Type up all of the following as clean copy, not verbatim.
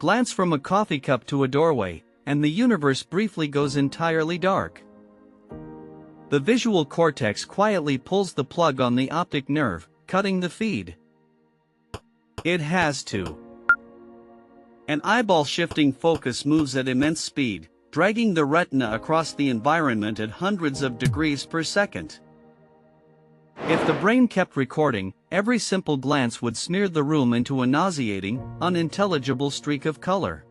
Glance from a coffee cup to a doorway, and the universe briefly goes entirely dark. The visual cortex quietly pulls the plug on the optic nerve, cutting the feed. It has to. An eyeball-shifting focus moves at immense speed, dragging the retina across the environment at hundreds of degrees per second. If the brain kept recording, every simple glance would smear the room into a nauseating, unintelligible streak of color.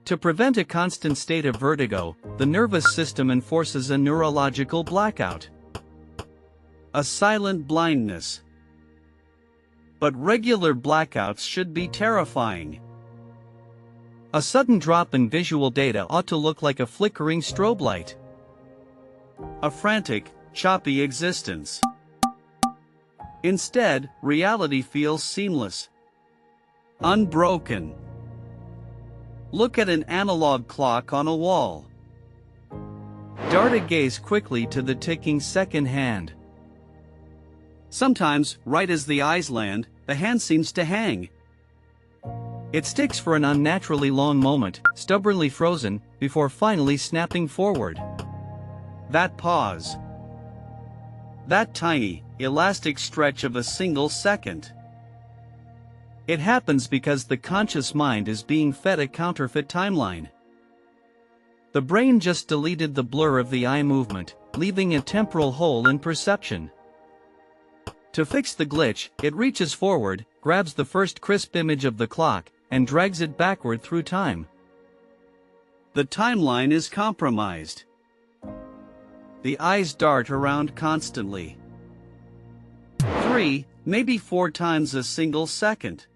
To prevent a constant state of vertigo, the nervous system enforces a neurological blackout. A silent blindness. But regular blackouts should be terrifying. A sudden drop in visual data ought to look like a flickering strobe light. A frantic, choppy existence. Instead, reality feels seamless. Unbroken. Look at an analog clock on a wall. Dart a gaze quickly to the ticking second hand. Sometimes, right as the eyes land, the hand seems to hang. It sticks for an unnaturally long moment, stubbornly frozen, before finally snapping forward. That pause. That tiny, elastic stretch of a single second. It happens because the conscious mind is being fed a counterfeit timeline. The brain just deleted the blur of the eye movement, leaving a temporal hole in perception. To fix the glitch, it reaches forward, grabs the first crisp image of the clock, and drags it backward through time. The timeline is compromised. The eyes dart around constantly. 3, maybe 4 times a single second.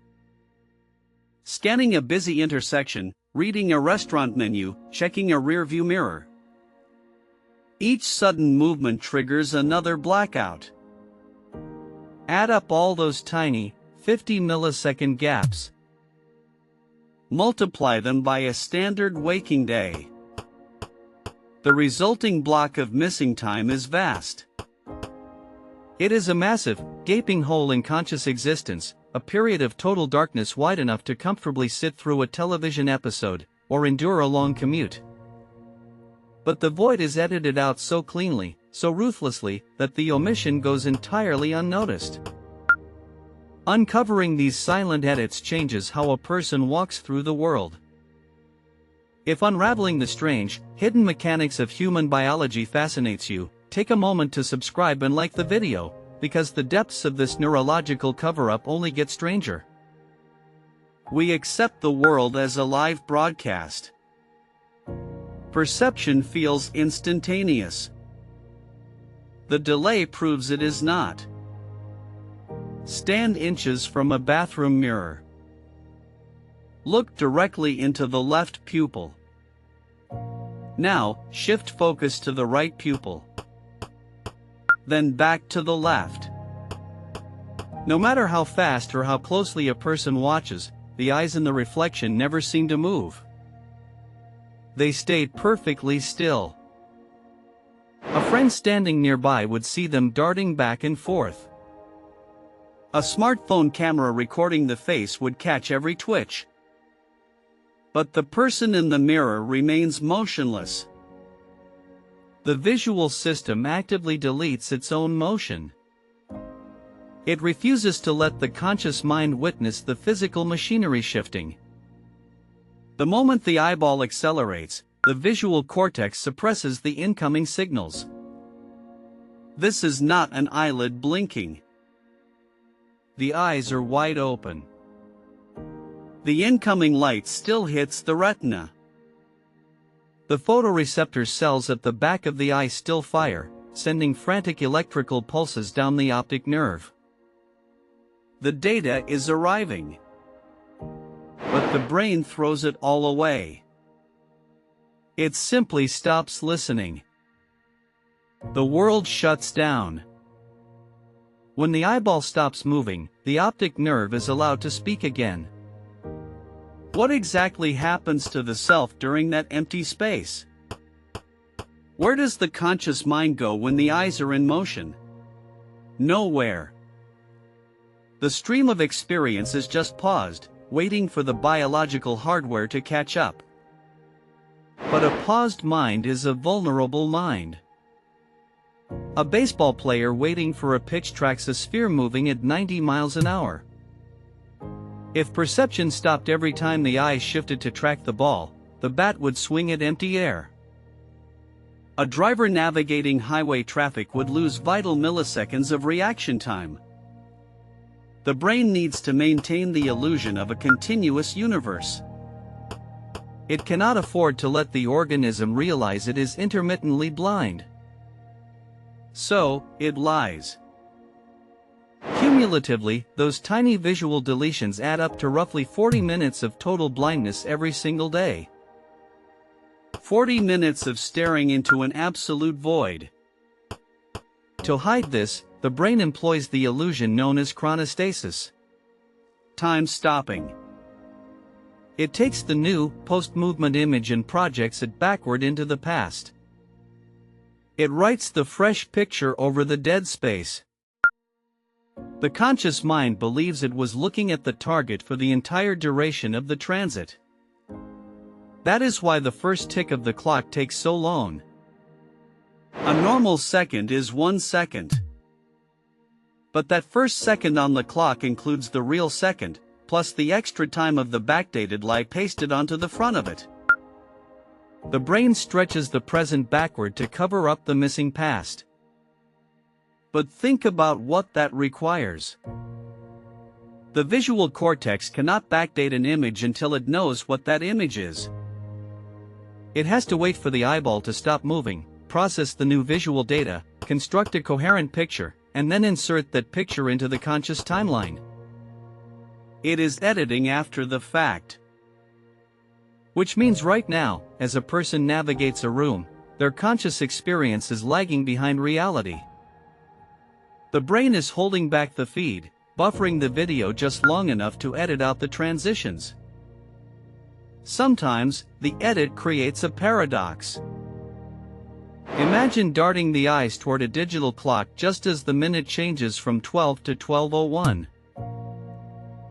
Scanning a busy intersection, reading a restaurant menu, checking a rearview mirror. Each sudden movement triggers another blackout. Add up all those tiny, 50-millisecond gaps. Multiply them by a standard waking day. The resulting block of missing time is vast. It is a massive, gaping hole in conscious existence, a period of total darkness wide enough to comfortably sit through a television episode, or endure a long commute. But the void is edited out so cleanly, so ruthlessly, that the omission goes entirely unnoticed. Uncovering these silent edits changes how a person walks through the world. If unraveling the strange, hidden mechanics of human biology fascinates you, take a moment to subscribe and like the video, because the depths of this neurological cover-up only get stranger. We accept the world as a live broadcast. Perception feels instantaneous. The delay proves it is not. Stand inches from a bathroom mirror. Look directly into the left pupil. Now, shift focus to the right pupil. Then back to the left. No matter how fast or how closely a person watches, the eyes in the reflection never seem to move. They stayed perfectly still. A friend standing nearby would see them darting back and forth. A smartphone camera recording the face would catch every twitch. But the person in the mirror remains motionless. The visual system actively deletes its own motion. It refuses to let the conscious mind witness the physical machinery shifting. The moment the eyeball accelerates, the visual cortex suppresses the incoming signals. This is not an eyelid blinking. The eyes are wide open. The incoming light still hits the retina. The photoreceptor cells at the back of the eye still fire, sending frantic electrical pulses down the optic nerve. The data is arriving. But the brain throws it all away. It simply stops listening. The world shuts down. When the eyeball stops moving, the optic nerve is allowed to speak again. What exactly happens to the self during that empty space? Where does the conscious mind go when the eyes are in motion? Nowhere. The stream of experience is just paused, waiting for the biological hardware to catch up. But a paused mind is a vulnerable mind. A baseball player waiting for a pitch tracks a sphere moving at 90 miles an hour. If perception stopped every time the eye shifted to track the ball, the bat would swing at empty air. A driver navigating highway traffic would lose vital milliseconds of reaction time. The brain needs to maintain the illusion of a continuous universe. It cannot afford to let the organism realize it is intermittently blind. So, it lies. Cumulatively, those tiny visual deletions add up to roughly 40 minutes of total blindness every single day. 40 minutes of staring into an absolute void. To hide this, the brain employs the illusion known as chronostasis. Time stopping. It takes the new, post-movement image and projects it backward into the past. It writes the fresh picture over the dead space. The conscious mind believes it was looking at the target for the entire duration of the transit. That is why the first tick of the clock takes so long. A normal second is 1 second. But that first second on the clock includes the real second, plus the extra time of the backdated lie pasted onto the front of it. The brain stretches the present backward to cover up the missing past. But think about what that requires. The visual cortex cannot backdate an image until it knows what that image is. It has to wait for the eyeball to stop moving, process the new visual data, construct a coherent picture, and then insert that picture into the conscious timeline. It is editing after the fact. Which means right now, as a person navigates a room, their conscious experience is lagging behind reality. The brain is holding back the feed, buffering the video just long enough to edit out the transitions. Sometimes, the edit creates a paradox. Imagine darting the eyes toward a digital clock just as the minute changes from 12 to 12:01.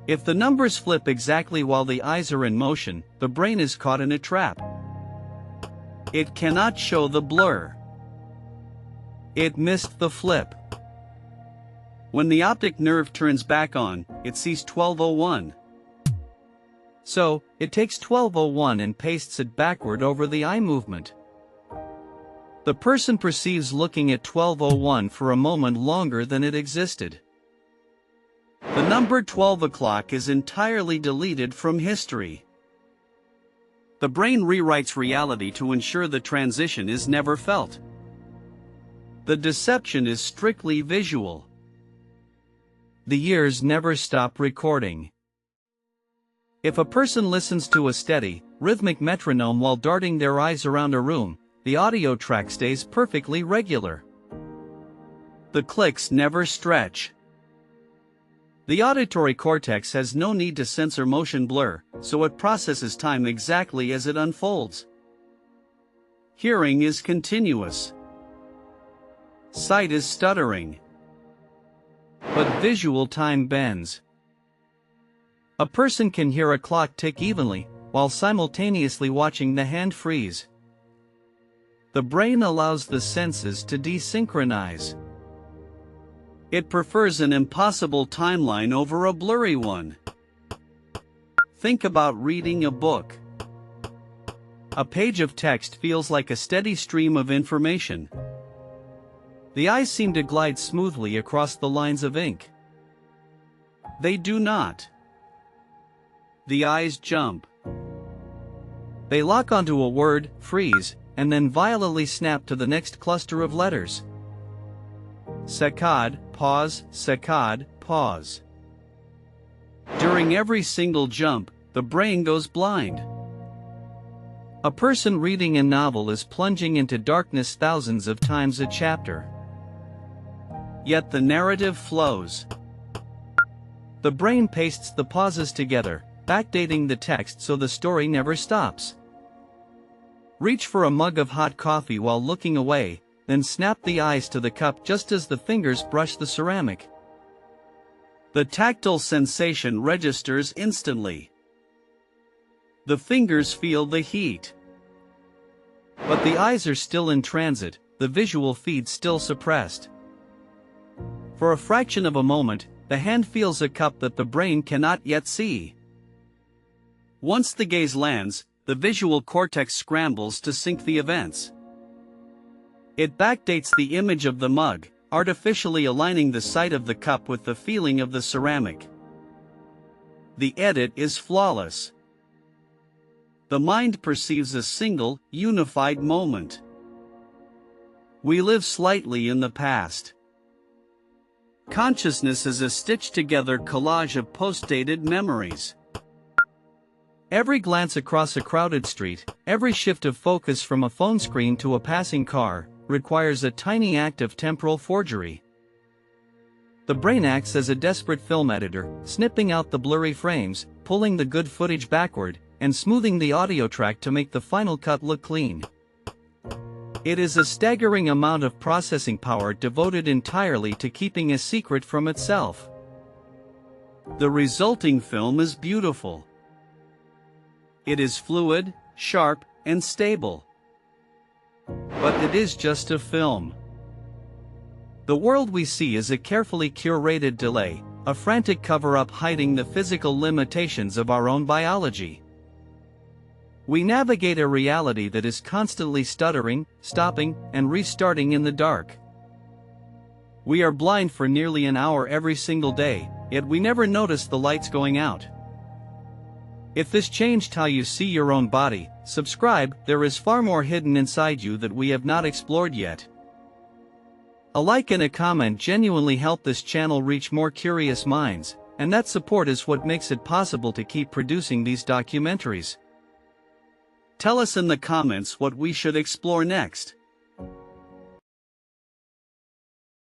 If the numbers flip exactly while the eyes are in motion, the brain is caught in a trap. It cannot show the blur. It missed the flip. When the optic nerve turns back on, it sees 12:01. So, it takes 12:01 and pastes it backward over the eye movement. The person perceives looking at 12:01 for a moment longer than it existed. The number 12 o'clock is entirely deleted from history. The brain rewrites reality to ensure the transition is never felt. The deception is strictly visual. The years never stop recording. If a person listens to a steady, rhythmic metronome while darting their eyes around a room, the audio track stays perfectly regular. The clicks never stretch. The auditory cortex has no need to censor motion blur, so it processes time exactly as it unfolds. Hearing is continuous. Sight is stuttering. But visual time bends. A person can hear a clock tick evenly, while simultaneously watching the hand freeze. The brain allows the senses to desynchronize. It prefers an impossible timeline over a blurry one. Think about reading a book. A page of text feels like a steady stream of information. The eyes seem to glide smoothly across the lines of ink. They do not. The eyes jump. They lock onto a word, freeze, and then violently snap to the next cluster of letters. Saccade, pause, saccade, pause. During every single jump, the brain goes blind. A person reading a novel is plunging into darkness thousands of times a chapter. Yet the narrative flows. The brain pastes the pauses together, backdating the text so the story never stops. Reach for a mug of hot coffee while looking away, then snap the eyes to the cup just as the fingers brush the ceramic. The tactile sensation registers instantly. The fingers feel the heat. But the eyes are still in transit, the visual feed still suppressed. For a fraction of a moment, the hand feels a cup that the brain cannot yet see. Once the gaze lands, the visual cortex scrambles to sync the events. It backdates the image of the mug, artificially aligning the sight of the cup with the feeling of the ceramic. The edit is flawless. The mind perceives a single, unified moment. We live slightly in the past. Consciousness is a stitched-together collage of post-dated memories. Every glance across a crowded street, every shift of focus from a phone screen to a passing car, requires a tiny act of temporal forgery. The brain acts as a desperate film editor, snipping out the blurry frames, pulling the good footage backward, and smoothing the audio track to make the final cut look clean. It is a staggering amount of processing power devoted entirely to keeping a secret from itself. The resulting film is beautiful. It is fluid, sharp, and stable. But it is just a film. The world we see is a carefully curated delay, a frantic cover-up hiding the physical limitations of our own biology. We navigate a reality that is constantly stuttering, stopping, and restarting in the dark. We are blind for nearly an hour every single day, yet we never notice the lights going out. If this changed how you see your own body, subscribe, there is far more hidden inside you that we have not explored yet. A like and a comment genuinely help this channel reach more curious minds, and that support is what makes it possible to keep producing these documentaries. Tell us in the comments what we should explore next.